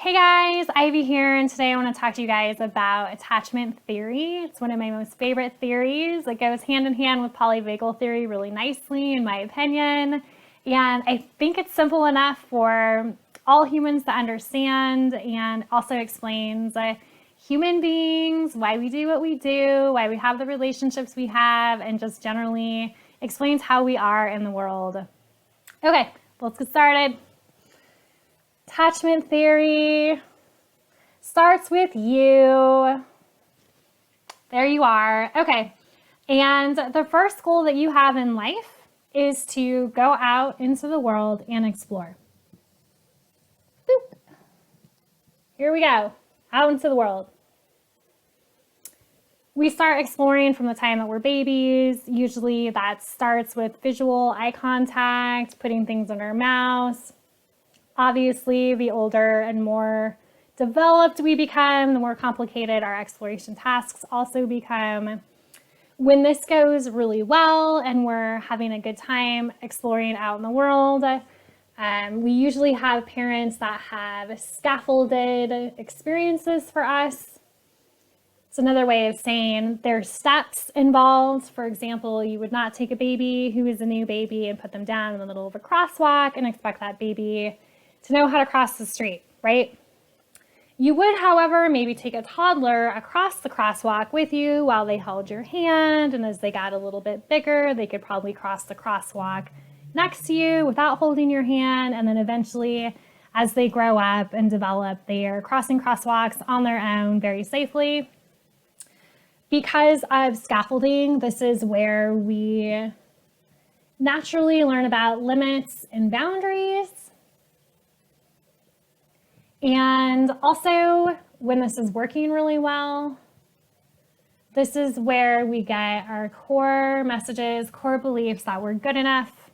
Hey guys, Ivy here, and today I want to talk to you guys about attachment theory. It's one of my most favorite theories. It goes hand in hand with polyvagal theory really nicely, in my opinion. And I think it's simple enough for all humans to understand, and also explains human beings, why we do what we do, why we have the relationships we have, and just generally explains how we are in the world. Okay, let's get started. Attachment theory starts with you. There you are. Okay. And the first goal that you have in life is to go out into the world and explore. Boop. Here we go. Out into the world. We start exploring from the time that we're babies. Usually that starts with visual eye contact, putting things in our mouths. Obviously, the older and more developed we become, the more complicated our exploration tasks also become. When this goes really well and we're having a good time exploring out in the world, we usually have parents that have scaffolded experiences for us. It's another way of saying there's steps involved. For example, you would not take a baby who is a new baby and put them down in the middle of a crosswalk and expect that baby to know how to cross the street, right? You would, however, maybe take a toddler across the crosswalk with you while they held your hand, and as they got a little bit bigger, they could probably cross the crosswalk next to you without holding your hand, and then eventually, as they grow up and develop, they are crossing crosswalks on their own very safely. Because of scaffolding, this is where we naturally learn about limits and boundaries. And also, when this is working really well, this is where we get our core messages, core beliefs that we're good enough,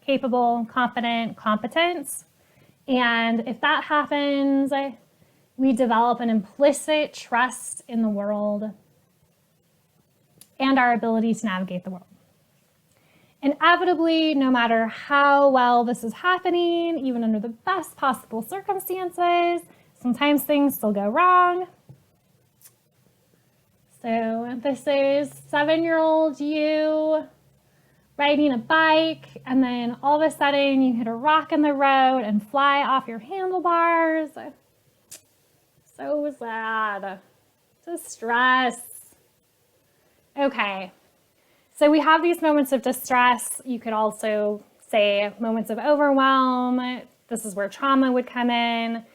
capable, confident, competent. And if that happens, we develop an implicit trust in the world and our ability to navigate the world. Inevitably, no matter how well this is happening, even under the best possible circumstances, sometimes things still go wrong. So this is 7-year-old you riding a bike, and then all of a sudden you hit a rock in the road and fly off your handlebars. So sad. Distress. Okay. So we have these moments of distress. You could also say moments of overwhelm. This is where trauma would come in.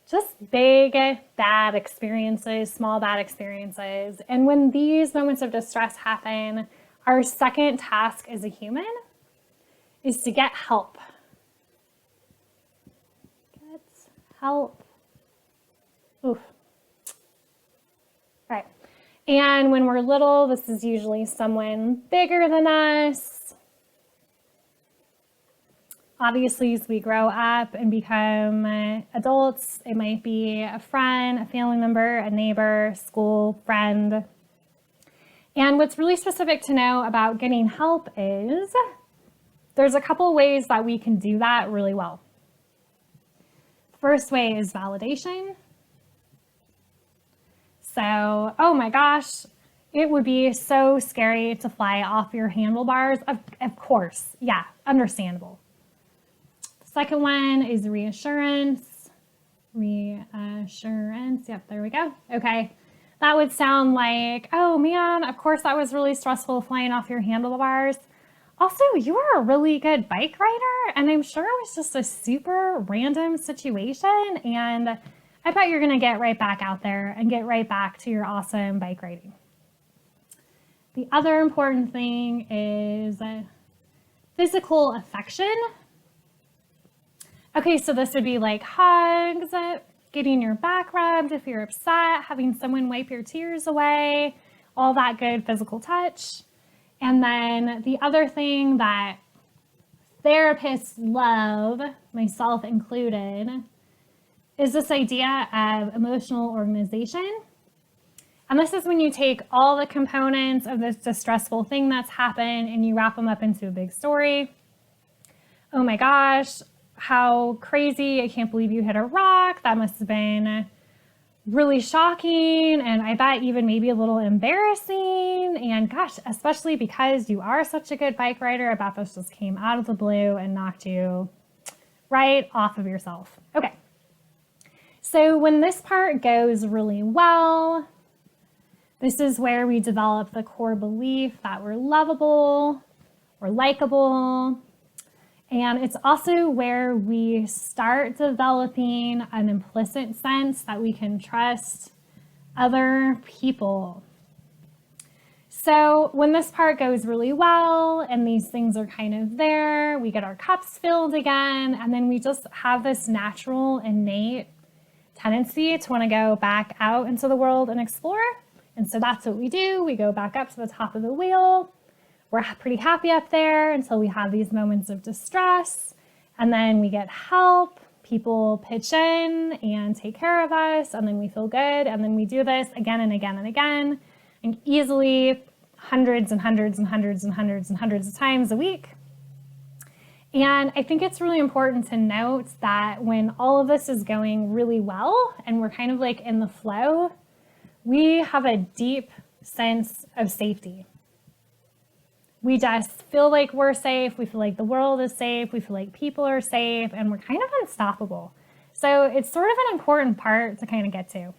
Just big, bad experiences, small, bad experiences. And when these moments of distress happen, our second task as a human is to get help. Get help. Oof. Right. And when we're little, this is usually someone bigger than us. Obviously, as we grow up and become adults, it might be a friend, a family member, a neighbor, school friend. And what's really specific to know about getting help is there's a couple ways that we can do that really well. First way is validation. So, oh my gosh, it would be so scary to fly off your handlebars. Of course, yeah, understandable. The second one is reassurance. Reassurance, yep, there we go. Okay, that would sound like, oh man, of course that was really stressful flying off your handlebars. Also, you are a really good bike rider, and I'm sure it was just a super random situation, and I bet you're gonna get right back out there and get right back to your awesome bike riding. The other important thing is physical affection. Okay, so this would be like hugs, getting your back rubbed if you're upset, having someone wipe your tears away, all that good physical touch. And then the other thing that therapists love, myself included, is this idea of emotional organization. And this is when you take all the components of this distressful thing that's happened and you wrap them up into a big story. Oh my gosh, how crazy, I can't believe you hit a rock. That must have been really shocking, and I bet even maybe a little embarrassing. And gosh, especially because you are such a good bike rider, I bet this just came out of the blue and knocked you right off of yourself. Okay. So when this part goes really well, this is where we develop the core belief that we're lovable, we're likable, and it's also where we start developing an implicit sense that we can trust other people. So when this part goes really well and these things are kind of there, we get our cups filled again, and then we just have this natural, innate tendency to want to go back out into the world and explore. And so that's what we do. We go back up to the top of the wheel. We're pretty happy up there until we have these moments of distress. And then we get help. People pitch in and take care of us. And then we feel good. And then we do this again and again and again. And easily hundreds and hundreds and hundreds and hundreds and hundreds of times a week. And I think it's really important to note that when all of this is going really well and we're kind of like in the flow, we have a deep sense of safety. We just feel like we're safe. We feel like the world is safe. We feel like people are safe, and we're kind of unstoppable. So it's sort of an important part to kind of get to.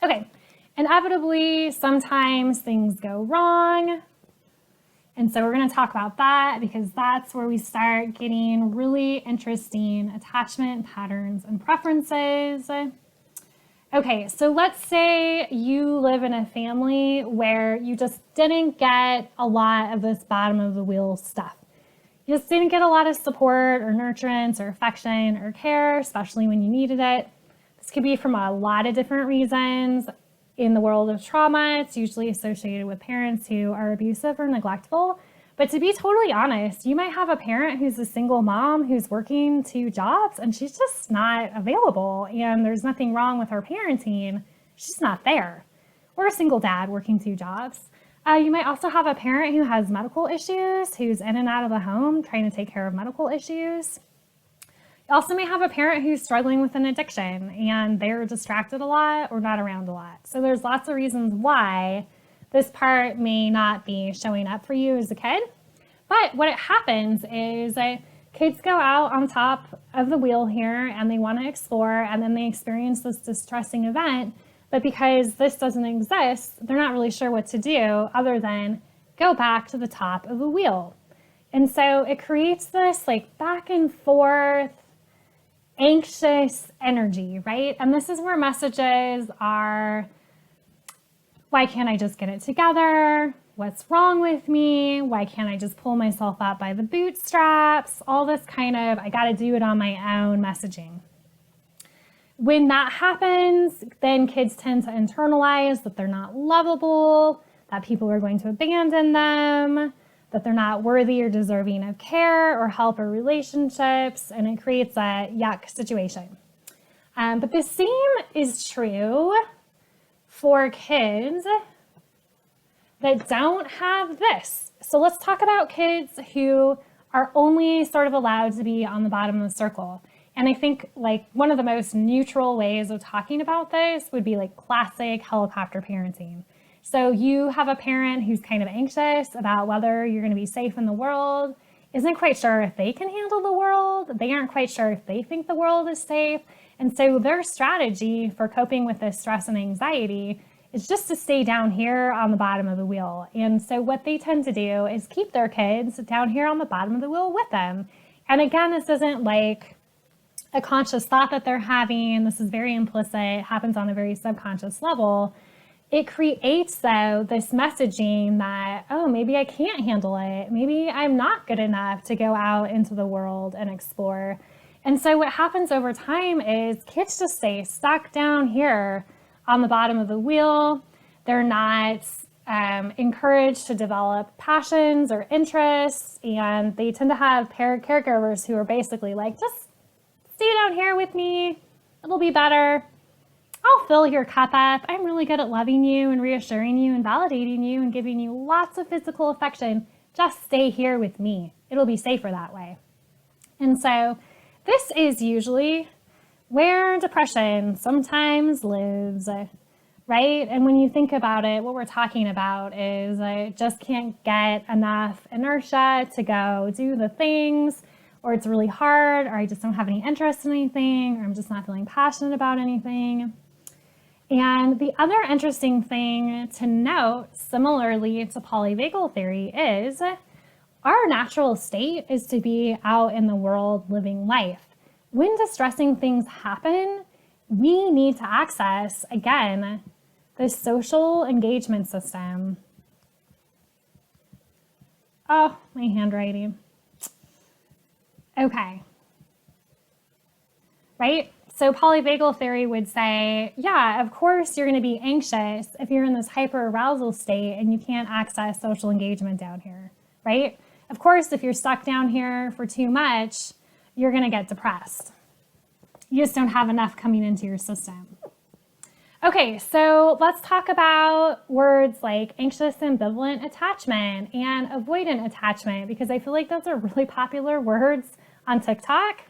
Okay, inevitably, sometimes things go wrong. And so we're going to talk about that because that's where we start getting really interesting attachment patterns and preferences. Okay, so let's say you live in a family where you just didn't get a lot of this bottom of the wheel stuff. You just didn't get a lot of support or nurturance or affection or care, especially when you needed it. This could be from a lot of different reasons. In the world of trauma, it's usually associated with parents who are abusive or neglectful. But to be totally honest, you might have a parent who's a single mom who's working 2 jobs and she's just not available, and there's nothing wrong with her parenting, she's not there. Or a single dad working 2 jobs. You might also have a parent who has medical issues, who's in and out of the home trying to take care of medical issues. You also may have a parent who's struggling with an addiction and they're distracted a lot or not around a lot. So there's lots of reasons why this part may not be showing up for you as a kid. But what happens is kids go out on top of the wheel here and they want to explore, and then they experience this distressing event. But because this doesn't exist, they're not really sure what to do other than go back to the top of the wheel. And so it creates this like back and forth anxious energy, right? And this is where messages are, why can't I just get it together? What's wrong with me? Why can't I just pull myself up by the bootstraps? All this kind of, I got to do it on my own messaging. When that happens, then kids tend to internalize that they're not lovable, that people are going to abandon them, that they're not worthy or deserving of care or help or relationships, and it creates a yuck situation. But the same is true for kids that don't have this. So let's talk about kids who are only sort of allowed to be on the bottom of the circle. And I think like one of the most neutral ways of talking about this would be like classic helicopter parenting. So you have a parent who's kind of anxious about whether you're going to be safe in the world, isn't quite sure if they can handle the world, they aren't quite sure if they think the world is safe. And so their strategy for coping with this stress and anxiety is just to stay down here on the bottom of the wheel. And so what they tend to do is keep their kids down here on the bottom of the wheel with them. And again, this isn't like a conscious thought that they're having. This is very implicit, it happens on a very subconscious level. It creates, though, this messaging that, oh, maybe I can't handle it. Maybe I'm not good enough to go out into the world and explore. And so what happens over time is kids just stay stuck down here on the bottom of the wheel. They're not encouraged to develop passions or interests, and they tend to have caregivers who are basically like, just stay down here with me. It'll be better. I'll fill your cup up. I'm really good at loving you and reassuring you and validating you and giving you lots of physical affection. Just stay here with me. It'll be safer that way. And so this is usually where depression sometimes lives, right? And when you think about it, what we're talking about is I just can't get enough inertia to go do the things, or it's really hard, or I just don't have any interest in anything, or I'm just not feeling passionate about anything. And the other interesting thing to note, similarly to polyvagal theory, is our natural state is to be out in the world living life. When distressing things happen, we need to access, again, the social engagement system. Oh, my handwriting. Okay. Right? So polyvagal theory would say, yeah, of course you're going to be anxious if you're in this hyperarousal state and you can't access social engagement down here, right? Of course, if you're stuck down here for too much, you're going to get depressed. You just don't have enough coming into your system. Okay, so let's talk about words like anxious ambivalent attachment and avoidant attachment, because I feel like those are really popular words on TikTok.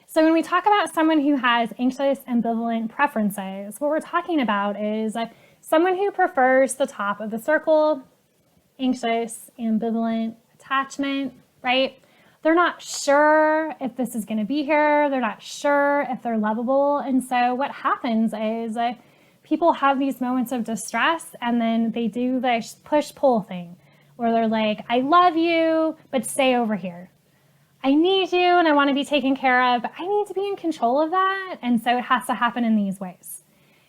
So when we talk about someone who has anxious ambivalent preferences, what we're talking about is someone who prefers the top of the circle, anxious ambivalent attachment, right? They're not sure if this is going to be here. They're not sure if they're lovable. And so what happens is people have these moments of distress, and then they do this push-pull thing where they're like, I love you, but stay over here. I need you and I want to be taken care of, but I need to be in control of that. And so it has to happen in these ways.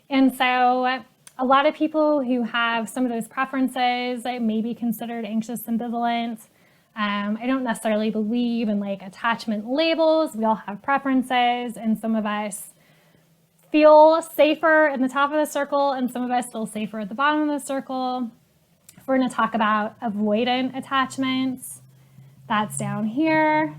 And so a lot of people who have some of those preferences may be considered anxious ambivalent. I don't necessarily believe in like attachment labels. We all have preferences, and some of us feel safer in the top of the circle and some of us feel safer at the bottom of the circle. If we're going to talk about avoidant attachments, that's down here,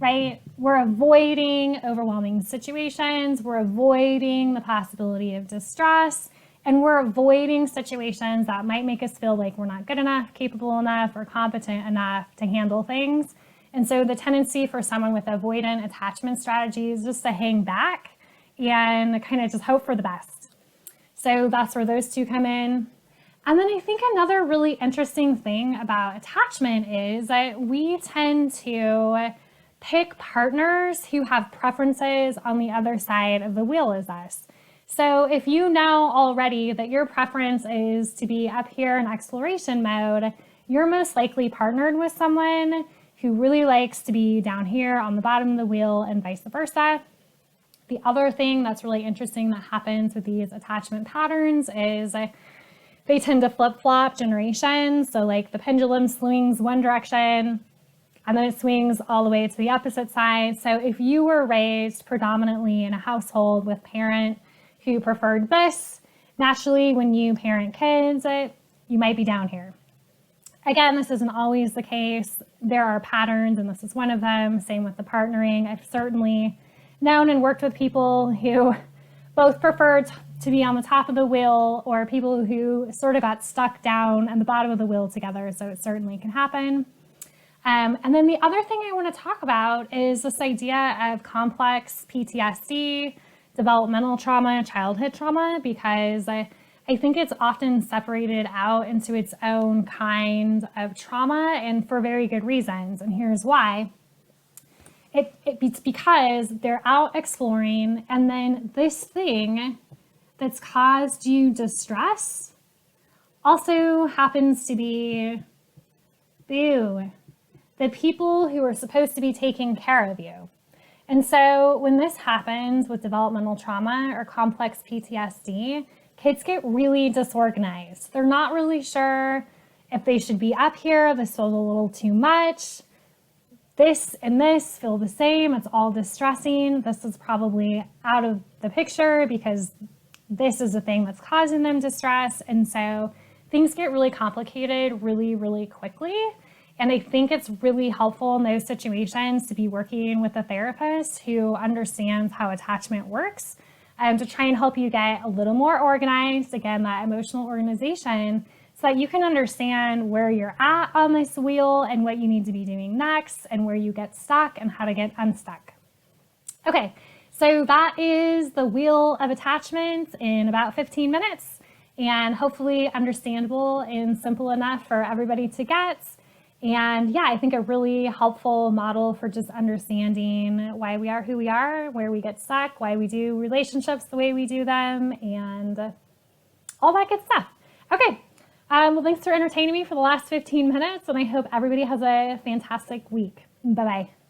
right? We're avoiding overwhelming situations. We're avoiding the possibility of distress. And we're avoiding situations that might make us feel like we're not good enough, capable enough, or competent enough to handle things. And so the tendency for someone with avoidant attachment strategies is just to hang back and kind of just hope for the best. So that's where those two come in. And then I think another really interesting thing about attachment is that we tend to pick partners who have preferences on the other side of the wheel as us. So if you know already that your preference is to be up here in exploration mode, you're most likely partnered with someone who really likes to be down here on the bottom of the wheel and vice versa. The other thing that's really interesting that happens with these attachment patterns is they tend to flip-flop generations. So like the pendulum swings one direction and then it swings all the way to the opposite side. So if you were raised predominantly in a household with parent who preferred this, naturally when you parent kids, you might be down here. Again, this isn't always the case. There are patterns, and this is one of them. Same with the partnering. I've certainly known and worked with people who both preferred to be on the top of the wheel, or people who sort of got stuck down at the bottom of the wheel together. So it certainly can happen. And then the other thing I want to talk about is this idea of complex PTSD, developmental trauma, childhood trauma, because I think it's often separated out into its own kind of trauma, and for very good reasons. And here's why. It's because they're out exploring, and then this thing that's caused you distress also happens to be, the people who are supposed to be taking care of you. And so when this happens with developmental trauma or complex PTSD, kids get really disorganized. They're not really sure if they should be up here. This feels a little too much. This and this feel the same. It's all distressing. This is probably out of the picture because this is the thing that's causing them distress. And so things get really complicated really, really quickly. And I think it's really helpful in those situations to be working with a therapist who understands how attachment works, to try and help you get a little more organized, again, that emotional organization, so that you can understand where you're at on this wheel and what you need to be doing next and where you get stuck and how to get unstuck. Okay, so that is the wheel of attachment in about 15 minutes and hopefully understandable and simple enough for everybody to get. And yeah, I think a really helpful model for just understanding why we are who we are, where we get stuck, why we do relationships the way we do them, and all that good stuff. Okay, well, thanks for entertaining me for the last 15 minutes, and I hope everybody has a fantastic week. Bye-bye.